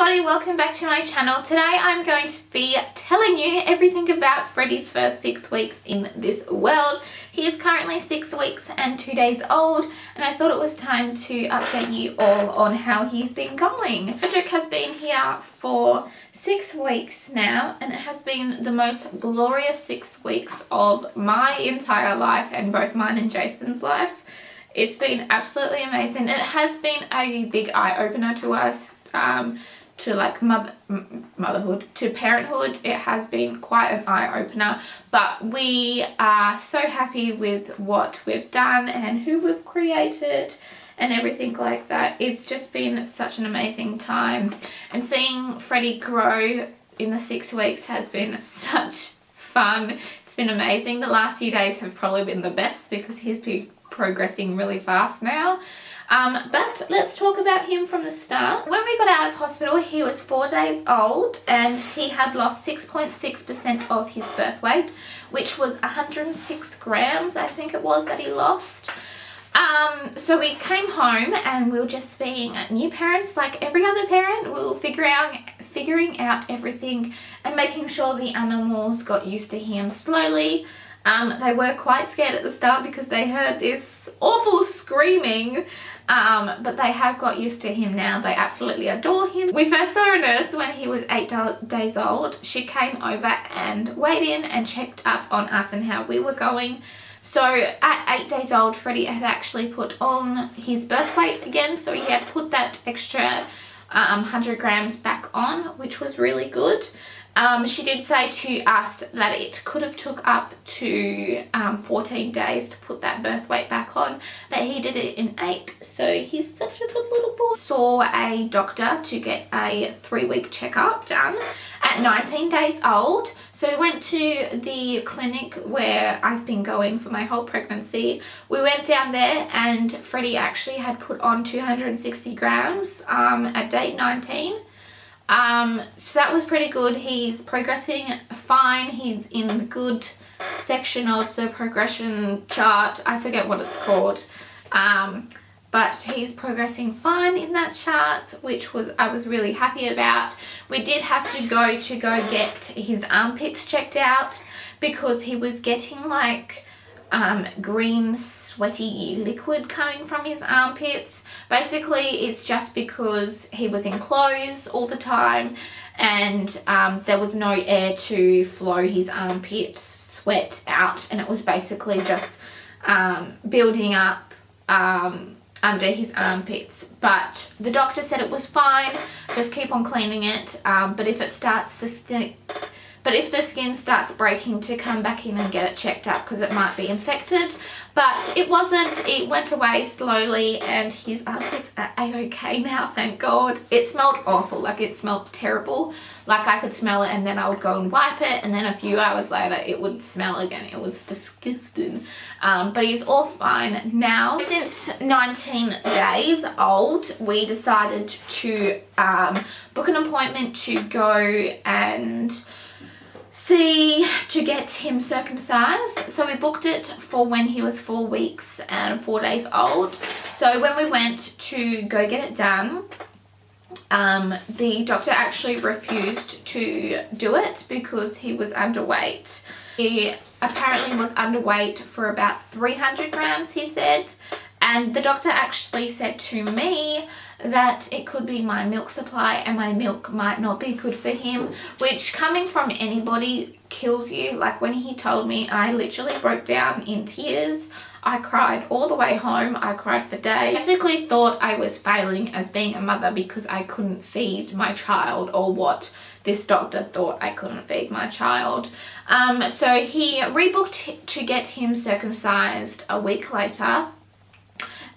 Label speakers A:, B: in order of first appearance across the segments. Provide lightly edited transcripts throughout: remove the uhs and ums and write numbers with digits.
A: everybody, welcome back to my channel. Today I'm going to be telling you everything about Freddie's first 6 weeks in this world. He is currently 6 weeks and 2 days old, and I thought it was time to update you all on how he's been going. Frederick has been here for 6 weeks now, and it has been the most glorious 6 weeks of my entire life and both mine and Jason's life. It's been absolutely amazing. It has been a big eye-opener to us, to like motherhood, to parenthood. It has been quite an eye-opener, but we are so happy with what we've done and who we've created and everything like that. It's just been such an amazing time, and seeing Freddie grow in the 6 weeks has been such fun. It's been amazing. The last few days have probably been the best because he's been progressing really fast now. But let's talk about him from the start. When we got out of hospital, he was 4 days old and he had lost 6.6% of his birth weight, which was 106 grams, I think it was, that he lost. So we came home and we were just being new parents like every other parent. We were figuring out everything and making sure the animals got used to him slowly. They were quite scared at the start because they heard this awful screaming, but they have got used to him now. They absolutely adore him. We first saw a nurse when he was 8 days old. She came over and weighed in and checked up on us and how we were going. So at 8 days old, Freddie had actually put on his birth weight again, so he had put that extra 100 grams back on, which was really good. She did say to us that it could have took up to 14 days to put that birth weight back on, but he did it in 8, so he's such a good little boy. Saw a doctor to get a 3-week checkup done at 19 days old. So we went to the clinic where I've been going for my whole pregnancy. We went down there and Freddie actually had put on 260 grams at day 19. So that was pretty good. He's progressing fine. He's in the good section of the progression chart. I forget what it's called. But he's progressing fine in that chart, which I was really happy about. We did have to go get his armpits checked out because he was getting like green sweaty liquid coming from his armpits. Basically it's just because he was in clothes all the time and there was no air to flow his armpit sweat out, and it was basically just building up under his armpits. But the doctor said it was fine, just keep on cleaning it, but if the skin starts breaking, to come back in and get it checked up because it might be infected. But it wasn't. It went away slowly and his armpits are a-okay now, thank God. It smelled awful, like it smelled terrible. Like I could smell it and then I would go and wipe it, and then a few hours later it would smell again. It was disgusting. But he's all fine now. Since 19 days old, we decided to book an appointment to go and to get him circumcised. So we booked it for when he was 4 weeks and 4 days old. So when we went to go get it done, the doctor actually refused to do it because he was underweight. He apparently was underweight for about 300 grams, he said. And the doctor actually said to me that it could be my milk supply and my milk might not be good for him, which coming from anybody kills you. Like when he told me, I literally broke down in tears. I cried all the way home. I cried for days. I basically thought I was failing as being a mother because I couldn't feed my child, or what this doctor thought I couldn't feed my child. So he rebooked to get him circumcised a week later.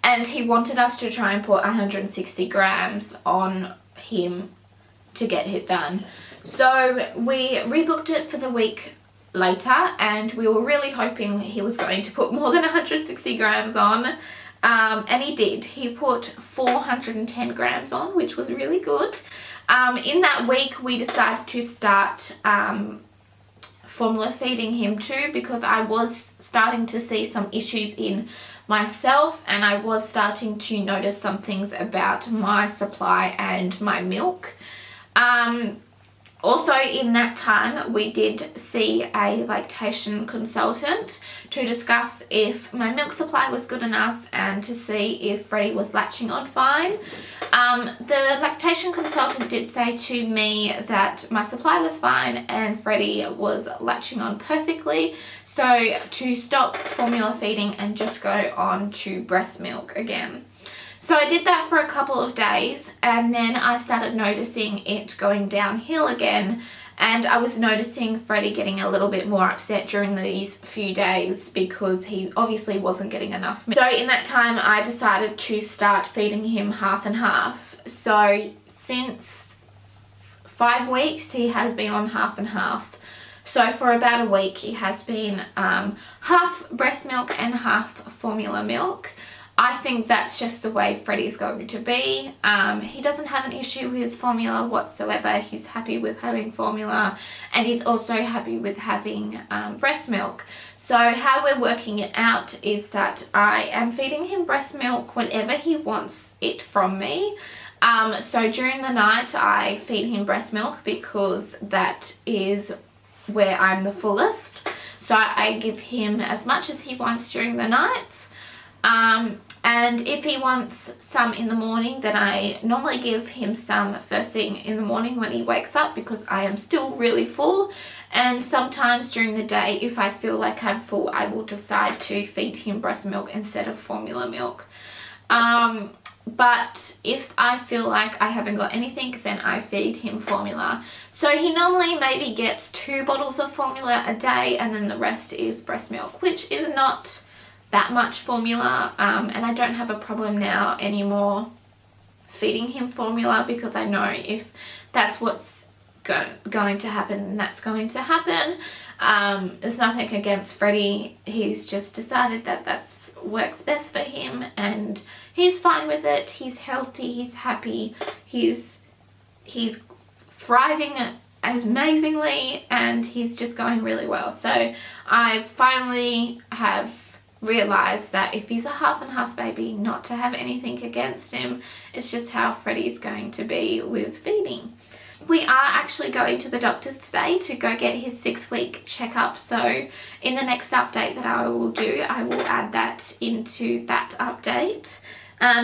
A: And he wanted us to try and put 160 grams on him to get it done. So we rebooked it for the week later, and we were really hoping he was going to put more than 160 grams on. And he did. He put 410 grams on, which was really good. In that week, we decided to start formula feeding him too, because I was starting to see some issues in myself, and I was starting to notice some things about my supply and my milk. Also in that time we did see a lactation consultant to discuss if my milk supply was good enough and to see if Freddie was latching on fine. The lactation consultant did say to me that my supply was fine and Freddie was latching on perfectly, so to stop formula feeding and just go on to breast milk again. So I did that for a couple of days and then I started noticing it going downhill again, and I was noticing Freddie getting a little bit more upset during these few days because he obviously wasn't getting enough milk. So in that time I decided to start feeding him half and half. So since 5 weeks he has been on half and half. So for about a week he has been half breast milk and half formula milk. I think that's just the way Freddie's going to be. He doesn't have an issue with formula whatsoever. He's happy with having formula and he's also happy with having breast milk. So how we're working it out is that I am feeding him breast milk whenever he wants it from me. So during the night I feed him breast milk because that is where I'm the fullest. So I give him as much as he wants during the night. And if he wants some in the morning, then I normally give him some first thing in the morning when he wakes up because I am still really full. And sometimes during the day, if I feel like I'm full, I will decide to feed him breast milk instead of formula milk. But if I feel like I haven't got anything, then I feed him formula. So he normally maybe gets 2 bottles of formula a day and then the rest is breast milk, which is not that much formula, and I don't have a problem now anymore feeding him formula because I know if that's what's going to happen, then that's going to happen. There's nothing against Freddie. He's just decided that that's works best for him and he's fine with it. He's healthy, he's happy, he's thriving amazingly and he's just going really well. So I finally have realised that if he's a half and half baby, not to have anything against him. It's just how Freddie's going to be with feeding. We are actually going to the doctor's today to go get his 6-week checkup. So in the next update that I will do, I will add that into that update.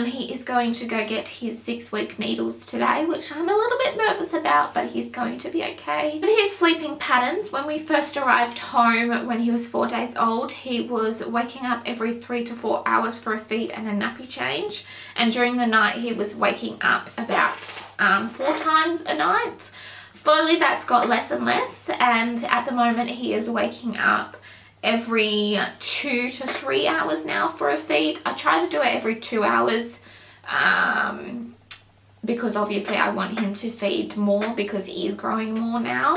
A: He is going to go get his 6-week needles today, which I'm a little bit nervous about, but he's going to be okay. With his sleeping patterns, when we first arrived home when he was 4 days old, he was waking up every 3 to 4 hours for a feed and a nappy change. And during the night, he was waking up about 4 times a night. Slowly that's got less and less, and at the moment he is waking up every 2 to 3 hours now for a feed. I try to do it every 2 hours because obviously I want him to feed more because he is growing more now.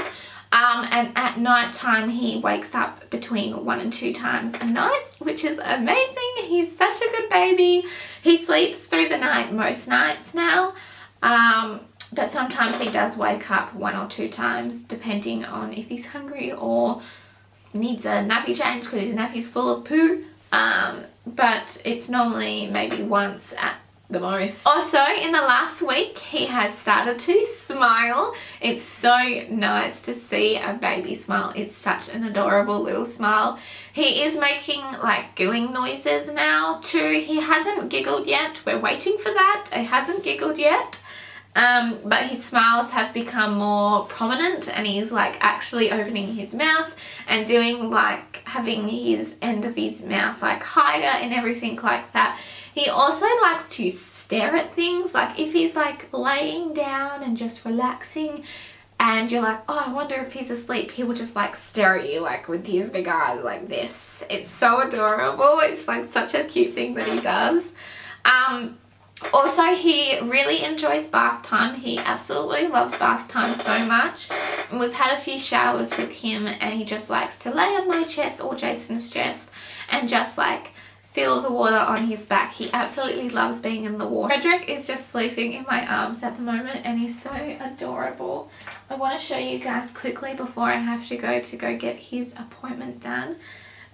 A: And at night time he wakes up between 1 and 2 times a night, which is amazing. He's such a good baby. He sleeps through the night most nights now, but sometimes he does wake up 1 or 2 times depending on if he's hungry or needs a nappy change because his nappy's full of poo. But it's normally maybe once at the most. Also, in the last week he has started to smile. It's so nice to see a baby smile. It's such an adorable little smile. He is making like gooing noises now too. He hasn't giggled yet. We're waiting for that. He hasn't giggled yet. But his smiles have become more prominent and he's like actually opening his mouth and doing like having his end of his mouth like higher and everything like that. He also likes to stare at things, like if he's like laying down and just relaxing and you're like, oh, I wonder if he's asleep, he will just like stare at you like with his big eyes like this. It's so adorable. It's like such a cute thing that he does. Also, he really enjoys bath time. He absolutely loves bath time so much. And we've had a few showers with him and he just likes to lay on my chest or Jason's chest and just like feel the water on his back. He absolutely loves being in the water. Frederick is just sleeping in my arms at the moment and he's so adorable. I want to show you guys quickly before I have to go get his appointment done.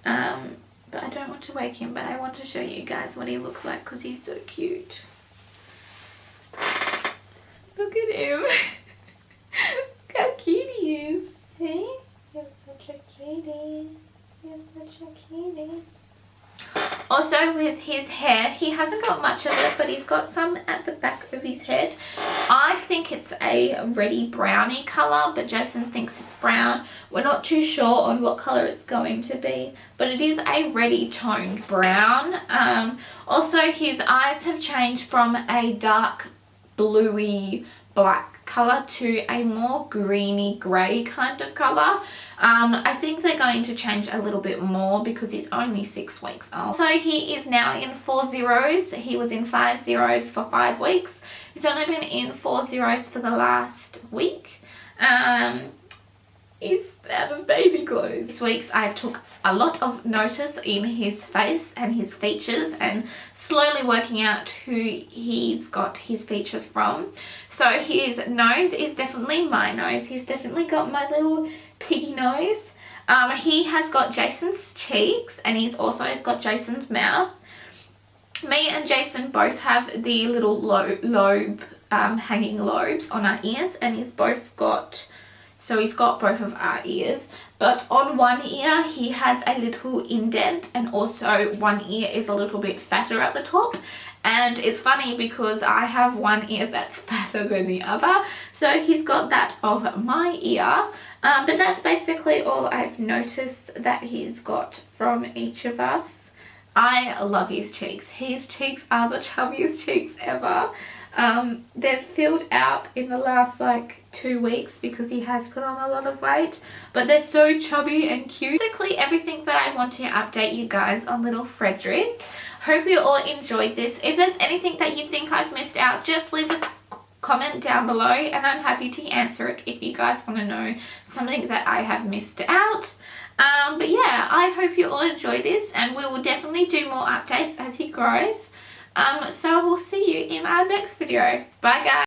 A: But I don't want to wake him, but I want to show you guys what he looks like because he's so cute. Look at him. Also with his hair, he hasn't got much of it, but he's got some at the back of his head. I think it's a reddy browny colour, but Jason thinks it's brown. We're not too sure on what colour it's going to be, but it is a reddy toned brown. Also his eyes have changed from a dark bluey black colour to a more greeny grey kind of colour. I think they're going to change a little bit more because he's only 6 weeks old. So he is now in 4 zeros. He was in 5 zeros for 5 weeks. He's only been in 4 zeros for the last week. He's out of baby clothes. This week's I've took a lot of notice in his face and his features and slowly working out who he's got his features from. So his nose is definitely my nose. He's definitely got my little piggy nose. He has got Jason's cheeks and he's also got Jason's mouth. Me and Jason both have the little hanging lobes on our ears, and he's both got... So he's got both of our ears, but on one ear he has a little indent, and also one ear is a little bit fatter at the top. And it's funny because I have one ear that's fatter than the other, so he's got that of my ear. But that's basically all I've noticed that he's got from each of us. I love his cheeks. His cheeks are the chubbiest cheeks ever. They've filled out in the last like 2 weeks because he has put on a lot of weight, but they're so chubby and cute. Basically everything that I want to update you guys on little Frederick. Hope you all enjoyed this. If there's anything that you think I've missed out, just leave a comment down below and I'm happy to answer it if you guys want to know something that I have missed out. But yeah, I hope you all enjoy this, and we will definitely do more updates as he grows. So we'll see you in our next video. Bye guys.